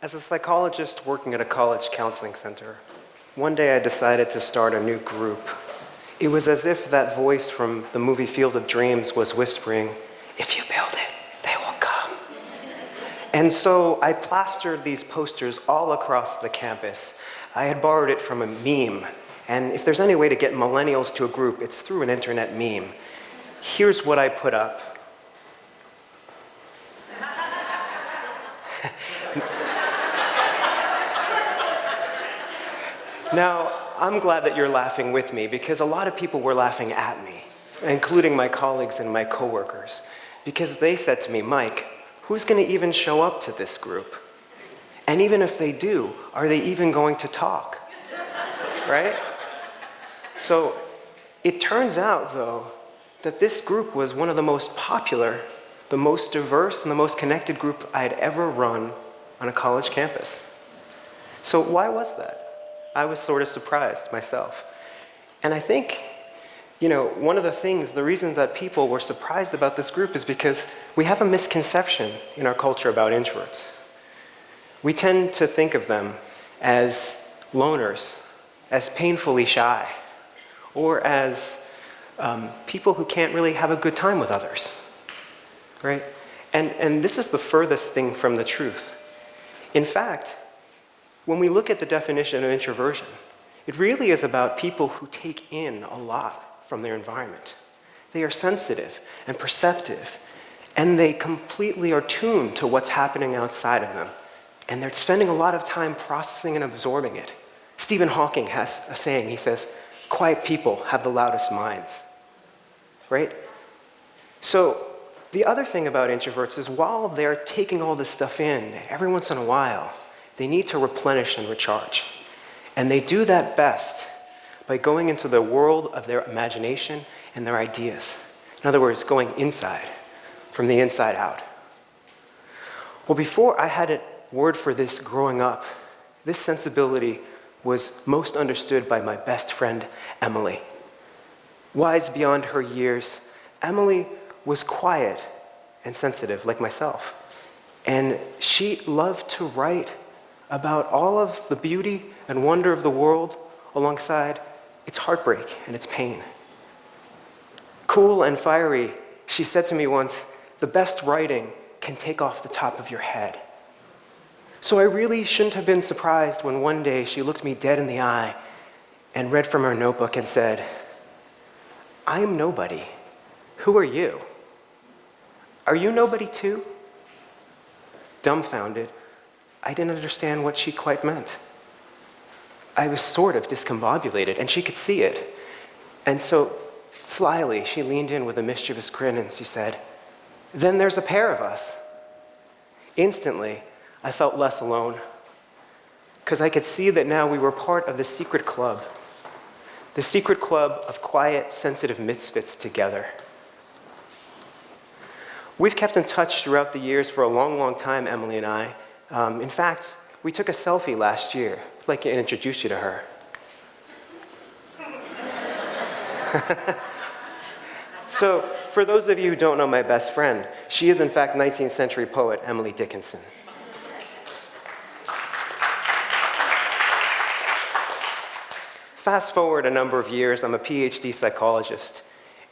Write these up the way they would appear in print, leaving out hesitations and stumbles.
As a psychologist working at a college counseling center, one day I decided to start a new group. It was as if that voice from the movie Field of Dreams was whispering, "If you build it, they will come." And so I plastered these posters all across the campus. I had borrowed it from a meme, and if there's any way to get millennials to a group, it's through an internet meme. Here's what I put up. Now, I'm glad that you're laughing with me because a lot of people were laughing at me, including my colleagues and my coworkers, because they said to me, "Mike, who's going to even show up to this group? And even if they do, are they even going to talk?" Right? So it turns out, though, that this group was one of the most popular, the most diverse, and the most connected group I had ever run on a college campus. So why was that? I was sort of surprised myself. And I think, one of the reasons that people were surprised about this group is because we have a misconception in our culture about introverts. We tend to think of them as loners, as painfully shy, or as people who can't really have a good time with others, right? And this is the furthest thing from the truth. In fact, when we look at the definition of introversion, it really is about people who take in a lot from their environment. They are sensitive and perceptive, and they completely are tuned to what's happening outside of them. And they're spending a lot of time processing and absorbing it. Stephen Hawking has a saying, he says, "Quiet people have the loudest minds," right? So the other thing about introverts is while they're taking all this stuff in, every once in a while, they need to replenish and recharge. And they do that best by going into the world of their imagination and their ideas. In other words, going inside, from the inside out. Well, before I had a word for this growing up, this sensibility was most understood by my best friend, Emily. Wise beyond her years, Emily was quiet and sensitive like myself. And she loved to write about all of the beauty and wonder of the world alongside its heartbreak and its pain. Cool and fiery, she said to me once, "The best writing can take off the top of your head." So I really shouldn't have been surprised when one day she looked me dead in the eye and read from her notebook and said, "I'm nobody. Who are you? Are you nobody too?" Dumbfounded, I didn't understand what she quite meant. I was sort of discombobulated, and she could see it. And so, slyly, she leaned in with a mischievous grin and she said, "Then there's a pair of us." Instantly, I felt less alone, because I could see that now we were part of the secret club of quiet, sensitive misfits together. We've kept in touch throughout the years for a long, long time, Emily and I. In fact, we took a selfie last year. I'd like to introduce you to her. So, for those of you who don't know my best friend, she is in fact 19th century poet Emily Dickinson. Fast forward a number of years, I'm a PhD psychologist.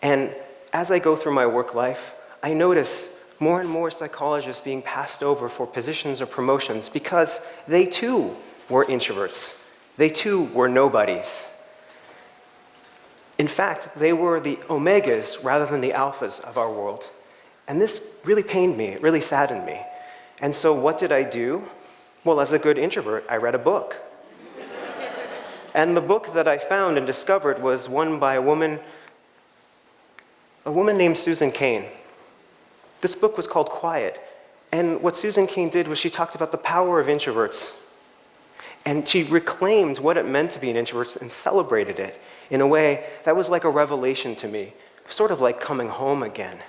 And as I go through my work life, I notice more and more psychologists being passed over for positions or promotions because they too were introverts. They too were nobodies. In fact, they were the omegas rather than the alphas of our world. And this really pained me, it really saddened me. And so what did I do? Well, as a good introvert, I read a book. And the book that I found and discovered was one by a woman named Susan Cain. This book was called Quiet. And what Susan Cain did was she talked about the power of introverts. And she reclaimed what it meant to be an introvert and celebrated it in a way that was like a revelation to me, sort of like coming home again.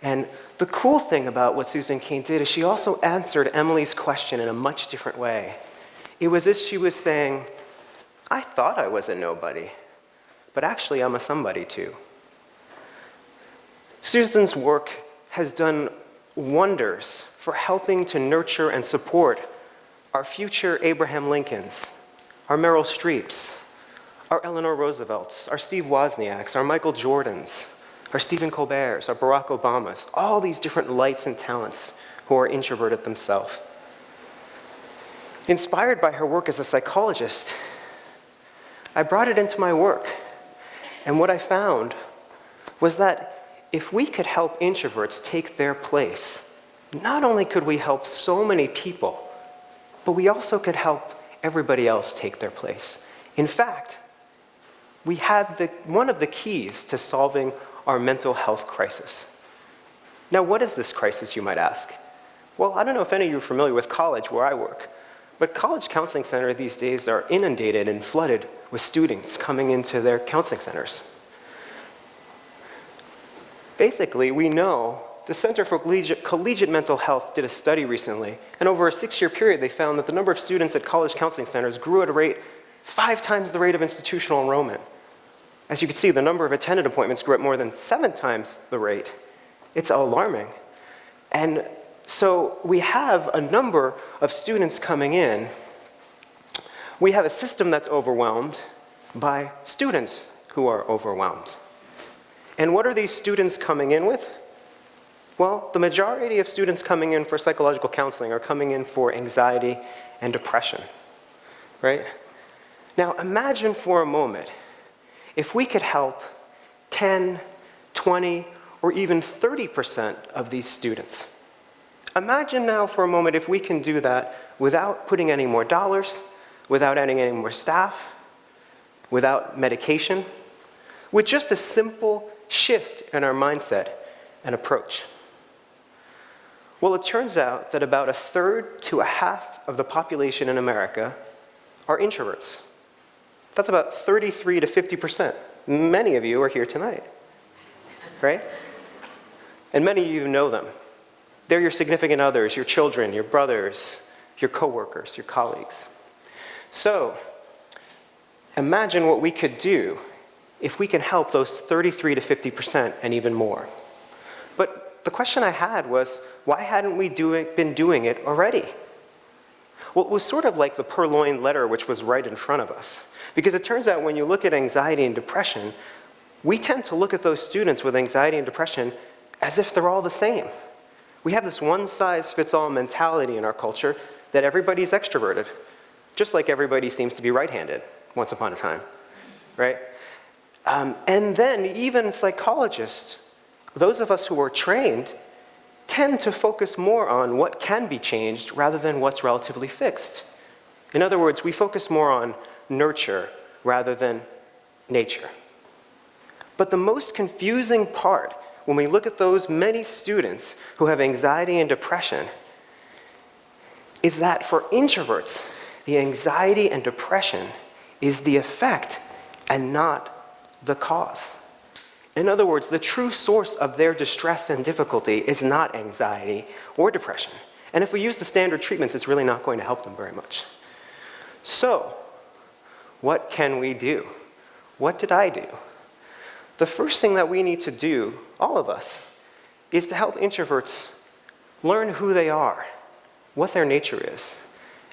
And the cool thing about what Susan Cain did is she also answered Emily's question in a much different way. It was as she was saying, "I thought I was a nobody, but actually I'm a somebody too." Susan's work has done wonders for helping to nurture and support our future Abraham Lincolns, our Meryl Streeps, our Eleanor Roosevelts, our Steve Wozniaks, our Michael Jordans, our Stephen Colberts, our Barack Obamas, all these different lights and talents who are introverted themselves. Inspired by her work as a psychologist, I brought it into my work. And what I found was that if we could help introverts take their place, not only could we help so many people, but we also could help everybody else take their place. In fact, we had one of the keys to solving our mental health crisis. Now, what is this crisis, you might ask? Well, I don't know if any of you are familiar with college where I work, but college counseling centers these days are inundated and flooded with students coming into their counseling centers. Basically, we know the Center for Collegiate Mental Health did a study recently, and over a 6-year period, they found that the number of students at college counseling centers grew at a rate 5 times the rate of institutional enrollment. As you can see, the number of attended appointments grew at more than 7 times the rate. It's alarming. And so we have a number of students coming in. We have a system that's overwhelmed by students who are overwhelmed. And what are these students coming in with? Well, the majority of students coming in for psychological counseling are coming in for anxiety and depression, right? Now, imagine for a moment if we could help 10, 20, or even 30% of these students. Imagine now for a moment if we can do that without putting any more dollars, without adding any more staff, without medication, with just a simple shift in our mindset and approach. Well, it turns out that about 1/3 to 1/2 of the population in America are introverts. That's about 33 to 50%. Many of you are here tonight, right? And many of you know them. They're your significant others, your children, your brothers, your coworkers, your colleagues. So, imagine what we could do if we can help those 33 to 50% and even more. But the question I had was, why hadn't we been doing it already? Well, it was sort of like the purloined letter which was right in front of us. Because it turns out when you look at anxiety and depression, we tend to look at those students with anxiety and depression as if they're all the same. We have this one-size-fits-all mentality in our culture that everybody's extroverted, just like everybody seems to be right-handed once upon a time, right? And then even psychologists, those of us who are trained, tend to focus more on what can be changed rather than what's relatively fixed. In other words, we focus more on nurture rather than nature. But the most confusing part when we look at those many students who have anxiety and depression is that for introverts, the anxiety and depression is the effect and not the cause. In other words, the true source of their distress and difficulty is not anxiety or depression. And if we use the standard treatments, it's really not going to help them very much. So, what can we do? What did I do? The first thing that we need to do, all of us, is to help introverts learn who they are, what their nature is,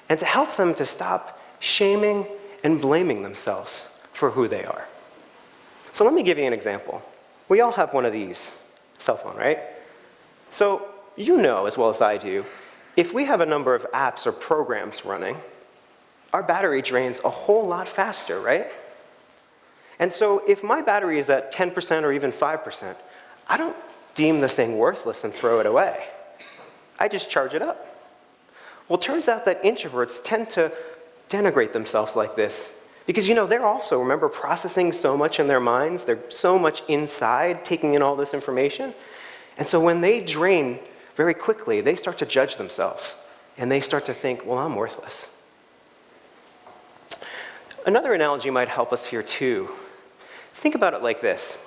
and to help them to stop shaming and blaming themselves for who they are. So let me give you an example. We all have one of these, cell phone, right? So you know as well as I do, if we have a number of apps or programs running, our battery drains a whole lot faster, right? And so if my battery is at 10% or even 5%, I don't deem the thing worthless and throw it away. I just charge it up. Well, it turns out that introverts tend to denigrate themselves like this because, you know, they're also, remember, processing so much in their minds. They're so much inside, taking in all this information. And so when they drain very quickly, they start to judge themselves. And they start to think, well, I'm worthless. Another analogy might help us here, too. Think about it like this.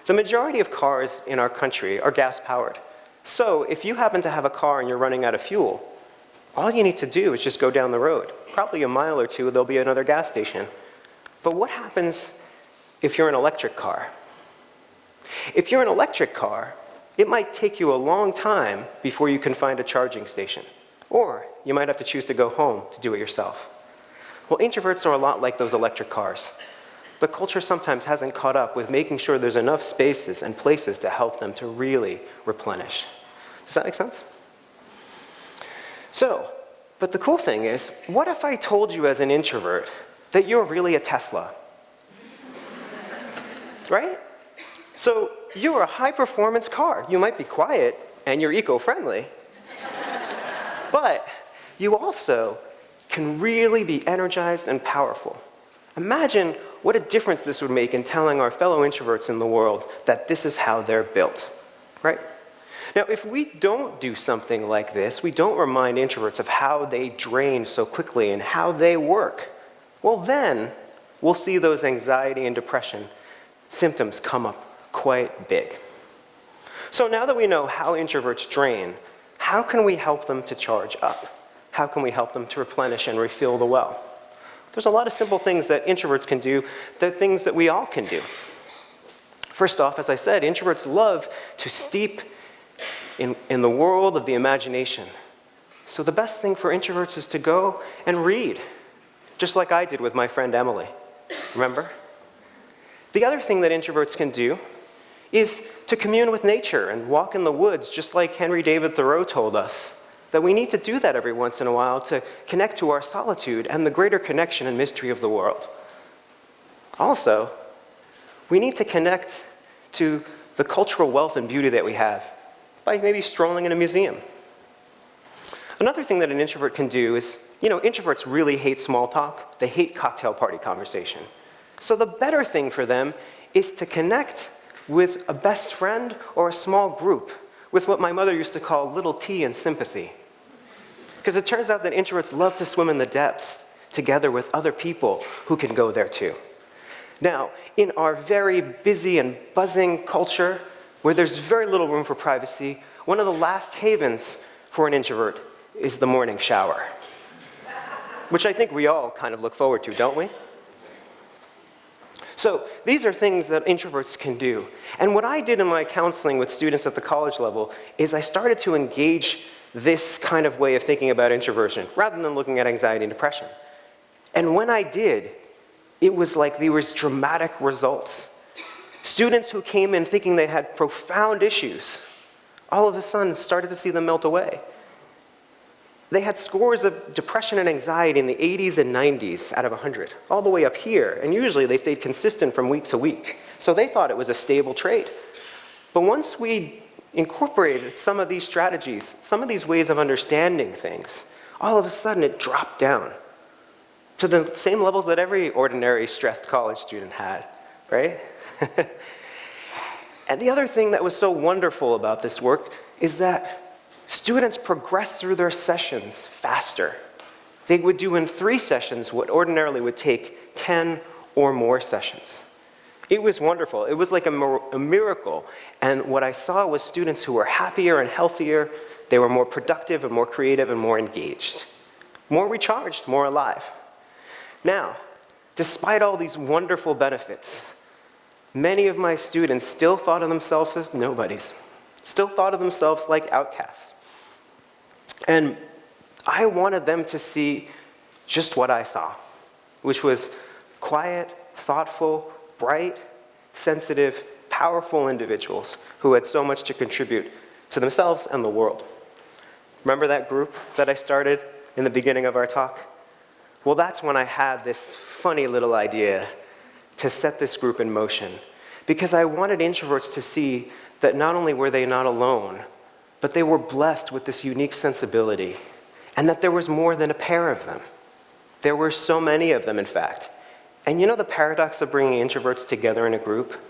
The majority of cars in our country are gas-powered. So if you happen to have a car and you're running out of fuel, all you need to do is just go down the road. Probably a mile or two, there'll be another gas station. But what happens if you're an electric car? If you're an electric car, it might take you a long time before you can find a charging station. Or you might have to choose to go home to do it yourself. Well, introverts are a lot like those electric cars. The culture sometimes hasn't caught up with making sure there's enough spaces and places to help them to really replenish. Does that make sense? So, but the cool thing is, what if I told you as an introvert that you're really a Tesla? Right? So you're a high-performance car. You might be quiet and you're eco-friendly, but you also can really be energized and powerful. Imagine what a difference this would make in telling our fellow introverts in the world that this is how they're built, right? Now, if we don't do something like this, we don't remind introverts of how they drain so quickly and how they work, well then, we'll see those anxiety and depression symptoms come up quite big. So now that we know how introverts drain, how can we help them to charge up? How can we help them to replenish and refill the well? There's a lot of simple things that introverts can do, that are things that we all can do. First off, as I said, introverts love to steep in the world of the imagination. So the best thing for introverts is to go and read, just like I did with my friend Emily. Remember? The other thing that introverts can do is to commune with nature and walk in the woods, just like Henry David Thoreau told us, that we need to do that every once in a while to connect to our solitude and the greater connection and mystery of the world. Also, we need to connect to the cultural wealth and beauty that we have by maybe strolling in a museum. Another thing that an introvert can do is, introverts really hate small talk. They hate cocktail party conversation. So the better thing for them is to connect with a best friend or a small group with what my mother used to call little T in sympathy. Because it turns out that introverts love to swim in the depths together with other people who can go there too. Now, in our very busy and buzzing culture, where there's very little room for privacy, one of the last havens for an introvert is the morning shower, which I think we all kind of look forward to, don't we? So these are things that introverts can do. And what I did in my counseling with students at the college level is I started to engage this kind of way of thinking about introversion, rather than looking at anxiety and depression. And when I did, it was like there was dramatic results. Students who came in thinking they had profound issues, all of a sudden started to see them melt away. They had scores of depression and anxiety in the 80s and 90s out of 100, all the way up here, and usually they stayed consistent from week to week. So they thought it was a stable trait. But once we incorporated some of these strategies, some of these ways of understanding things, all of a sudden it dropped down to the same levels that every ordinary stressed college student had, right? And the other thing that was so wonderful about this work is that students progressed through their sessions faster. They would do in 3 sessions what ordinarily would take 10 or more sessions. It was wonderful. It was like a miracle. And what I saw was students who were happier and healthier. They were more productive and more creative and more engaged. More recharged, more alive. Now, despite all these wonderful benefits, many of my students still thought of themselves as nobodies. Still thought of themselves like outcasts. And I wanted them to see just what I saw, which was quiet, thoughtful, bright, sensitive, powerful individuals who had so much to contribute to themselves and the world. Remember that group that I started in the beginning of our talk? Well, that's when I had this funny little idea to set this group in motion, because I wanted introverts to see that not only were they not alone, but they were blessed with this unique sensibility, and that there was more than a pair of them. There were so many of them, in fact. And you know the paradox of bringing introverts together in a group?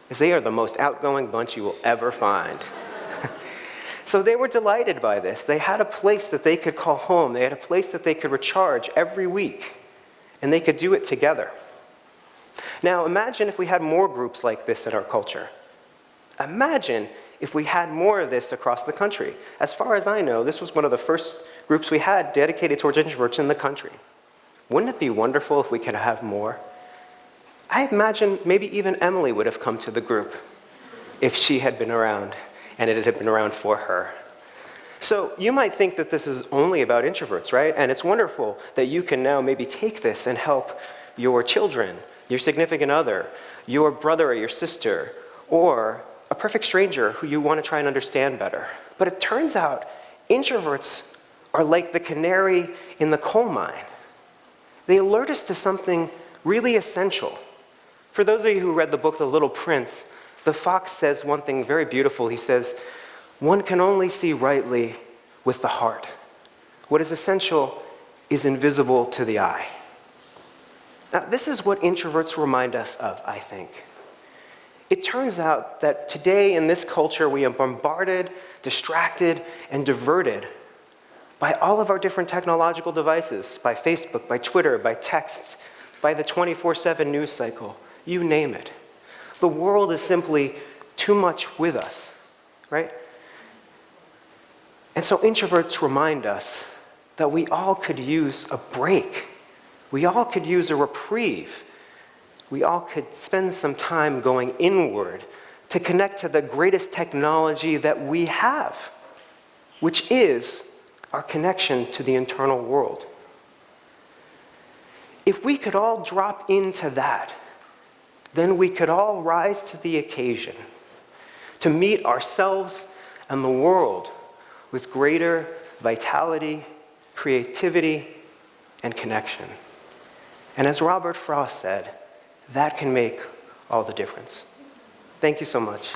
Is they are the most outgoing bunch you will ever find. So they were delighted by this. They had a place that they could call home. They had a place that they could recharge every week, and they could do it together. Now imagine if we had more groups like this in our culture. Imagine if we had more of this across the country. As far as I know, this was one of the first groups we had dedicated towards introverts in the country. Wouldn't it be wonderful if we could have more? I imagine maybe even Emily would have come to the group if she had been around and it had been around for her. So you might think that this is only about introverts, right? And it's wonderful that you can now maybe take this and help your children, your significant other, your brother or your sister, or a perfect stranger who you want to try and understand better. But it turns out introverts are like the canary in the coal mine. They alert us to something really essential. For those of you who read the book The Little Prince, the fox says one thing very beautiful. He says, "One can only see rightly with the heart. What is essential is invisible to the eye." Now, this is what introverts remind us of, I think. It turns out that today in this culture, we are bombarded, distracted, and diverted by all of our different technological devices, by Facebook, by Twitter, by text, by the 24/7 news cycle, you name it. The world is simply too much with us, right? And so introverts remind us that we all could use a break. We all could use a reprieve. We all could spend some time going inward to connect to the greatest technology that we have, which is our connection to the internal world. If we could all drop into that, then we could all rise to the occasion to meet ourselves and the world with greater vitality, creativity, and connection. And as Robert Frost said, that can make all the difference. Thank you so much.